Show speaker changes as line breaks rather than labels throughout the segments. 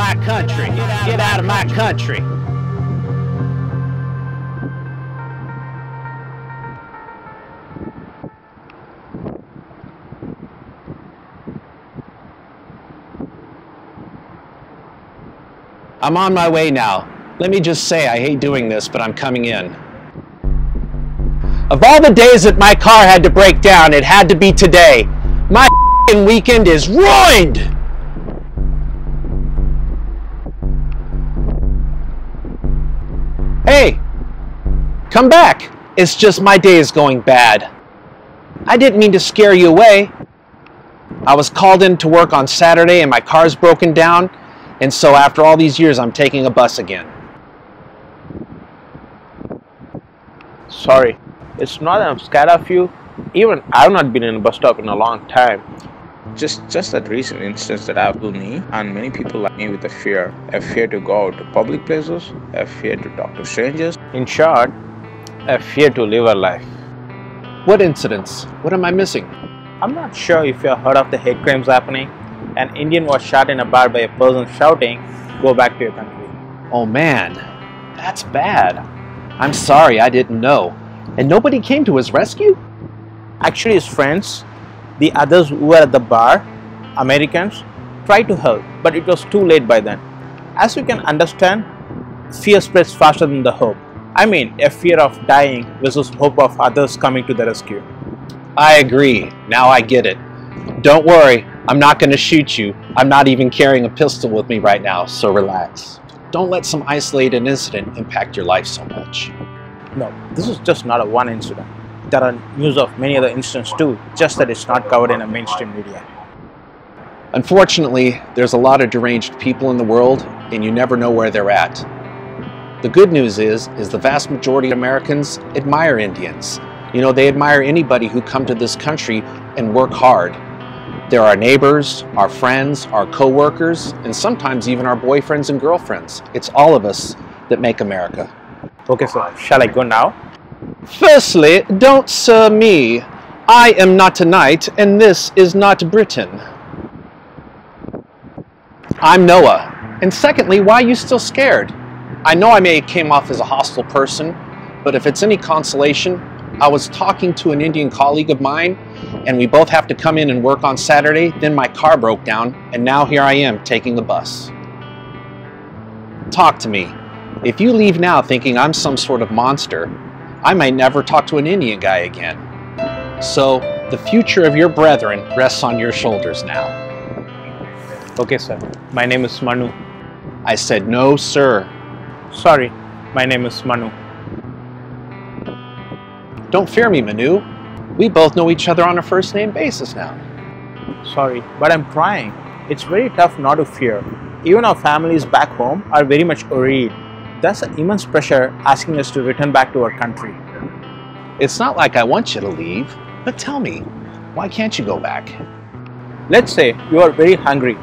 my country. Get out of my country. I'm on my way now. Let me just say I hate doing this, but I'm coming in. Of all the days that my car had to break down, it had to be today. My weekend is ruined! Hey, come back. It's just my day is going bad. I didn't mean to scare you away. I was called in to work on Saturday and my car's broken down, and so after all these years I'm taking a bus again.
Sorry, it's not that I'm scared of you. Even I've not been in a bus stop in a long time. Just that recent instance that happened to me and many people like me with a fear to go out to public places, a fear to talk to strangers. In short, a fear to live a life.
What incidents? What am I missing?
I'm not sure if you have heard of the hate crimes happening. An Indian was shot in a bar by a person shouting, "Go back to your country."
Oh man, that's bad. I'm sorry, I didn't know. And nobody came to his rescue?
Actually, his friends, the others who were at the bar, Americans, tried to help, but it was too late by then. As you can understand, fear spreads faster than the hope. I mean, a fear of dying versus hope of others coming to the rescue.
I agree. Now I get it. Don't worry, I'm not going to shoot you. I'm not even carrying a pistol with me right now, so relax. Don't let some isolated incident impact your life so much.
No, this is just not a one incident. There are news of many other incidents too, just that it's not covered in a mainstream media.
Unfortunately, there's a lot of deranged people in the world, and you never know where they're at. The good news is the vast majority of Americans admire Indians. You know, they admire anybody who come to this country and work hard. They're our neighbors, our friends, our co-workers, and sometimes even our boyfriends and girlfriends. It's all of us that make America.
Okay, so shall I go now?
Firstly, don't sir me. I am not tonight, and this is not Britain. I'm Noah. And secondly, why are you still scared? I know I may have came off as a hostile person, but if it's any consolation, I was talking to an Indian colleague of mine, and we both have to come in and work on Saturday. Then my car broke down, and now here I am taking the bus. Talk to me. If you leave now thinking I'm some sort of monster, I might never talk to an Indian guy again. So the future of your brethren rests on your shoulders now.
Okay, sir. My name is Manu.
I said no, sir.
Sorry, my name is Manu.
Don't fear me, Manu. We both know each other on a first-name basis now.
Sorry, but I'm trying. It's very tough not to fear. Even our families back home are very much worried. There's an immense pressure asking us to return back to our country.
It's not like I want you to leave, but tell me, why can't you go back?
Let's say you are very hungry.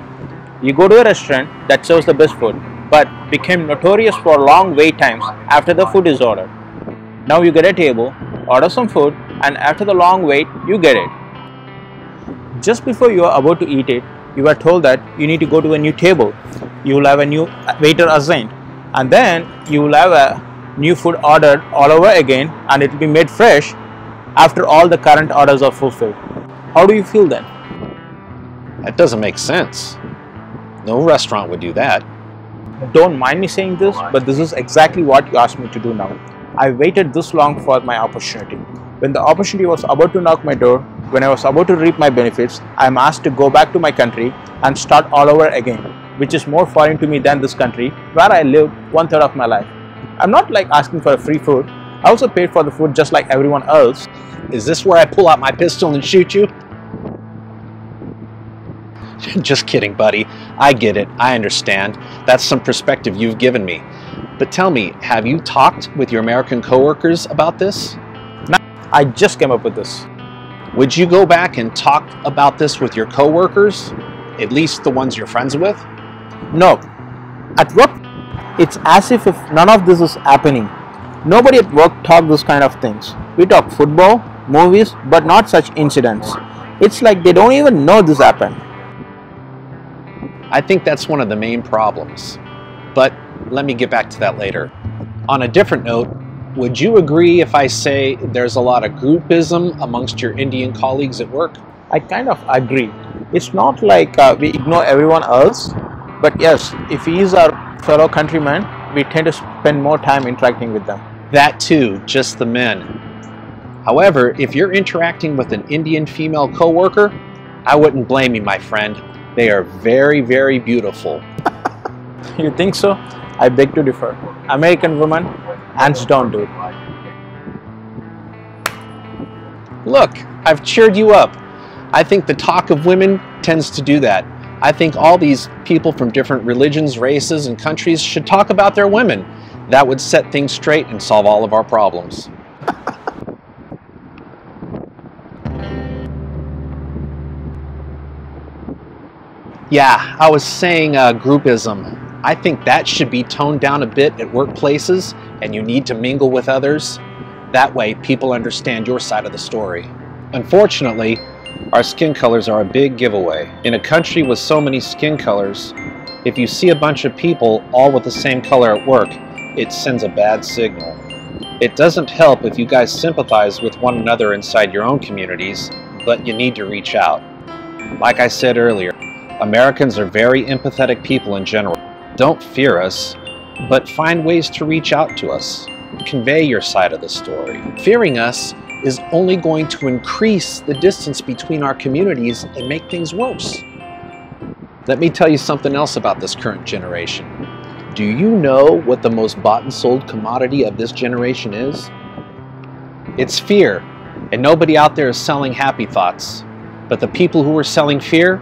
You go to a restaurant that serves the best food, but became notorious for long wait times after the food is ordered. Now you get a table, order some food, and after the long wait, you get it. Just before you are about to eat it, you are told that you need to go to a new table. You will have a new waiter assigned, and then you will have a new food ordered all over again, and it will be made fresh after all the current orders are fulfilled. How do you feel then?
That doesn't make sense. No restaurant would do that.
Don't mind me saying this, but this is exactly what you asked me to do now. I waited this long for my opportunity. When the opportunity was about to knock my door, when I was about to reap my benefits, I am asked to go back to my country and start all over again, which is more foreign to me than this country where I lived 1/3 of my life. I'm not like asking for a free food. I also paid for the food just like everyone else.
Is this where I pull out my pistol and shoot you? Just kidding, buddy. I get it. I understand. That's some perspective you've given me. But tell me, have you talked with your American coworkers about this?
No, I just came up with this.
Would you go back and talk about this with your coworkers? At least the ones you're friends with?
No. At work, it's as if none of this is happening. Nobody at work talks this kind of things. We talk football, movies, but not such incidents. It's like they don't even know this happened.
I think that's one of the main problems. But let me get back to that later. On a different note, would you agree if I say there's a lot of groupism amongst your Indian colleagues at work?
I kind of agree. It's not like we ignore everyone else, but yes, if he is our fellow countryman, we tend to spend more time interacting with them.
That too, just the men. However, if you're interacting with an Indian female coworker, I wouldn't blame you, my friend. They are very, very beautiful.
You think so? I beg to differ. American women, hands down, dude.
Look, I've cheered you up. I think the talk of women tends to do that. I think all these people from different religions, races, and countries should talk about their women. That would set things straight and solve all of our problems. Yeah, I was saying groupism. I think that should be toned down a bit at workplaces, and you need to mingle with others. That way, people understand your side of the story. Unfortunately, our skin colors are a big giveaway. In a country with so many skin colors, if you see a bunch of people all with the same color at work, it sends a bad signal. It doesn't help if you guys sympathize with one another inside your own communities, but you need to reach out. Like I said earlier, Americans are very empathetic people in general. Don't fear us, but find ways to reach out to us. Convey your side of the story. Fearing us is only going to increase the distance between our communities and make things worse. Let me tell you something else about this current generation. Do you know what the most bought and sold commodity of this generation is? It's fear, and nobody out there is selling happy thoughts. But the people who are selling fear,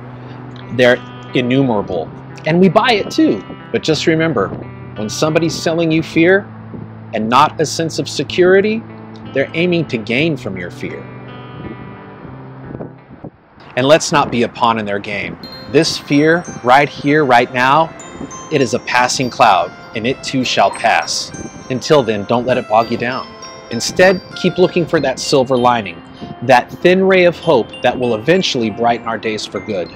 they're innumerable. And we buy it too. But just remember, when somebody's selling you fear and not a sense of security, they're aiming to gain from your fear. And let's not be a pawn in their game. This fear, right here, right now, it is a passing cloud, and it too shall pass. Until then, don't let it bog you down. Instead, keep looking for that silver lining, that thin ray of hope that will eventually brighten our days for good.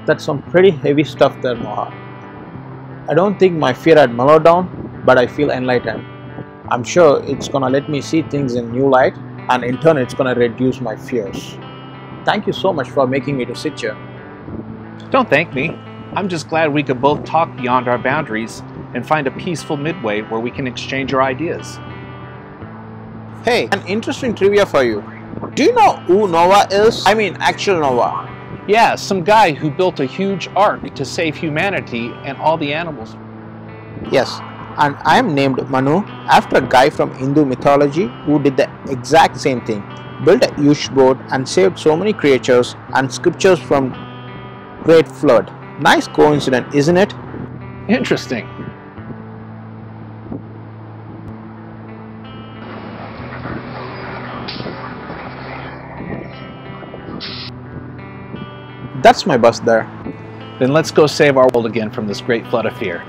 That's some pretty heavy stuff there, Moha. I don't think my fear had mellowed down, but I feel enlightened. I'm sure it's gonna let me see things in new light, and in turn it's gonna reduce my fears. Thank you so much for making me to sit here.
Don't thank me. I'm just glad we could both talk beyond our boundaries and find a peaceful midway where we can exchange our ideas.
Hey, an interesting trivia for you. Do you know who Noah is? I mean, actual Noah.
Yeah, some guy who built a huge ark to save humanity and all the animals.
Yes, and I am named Manu after a guy from Hindu mythology who did the exact same thing. Built a huge boat and saved so many creatures and scriptures from great flood. Nice coincidence, isn't it?
Interesting.
That's my bus there.
Then let's go save our world again from this great flood of fear.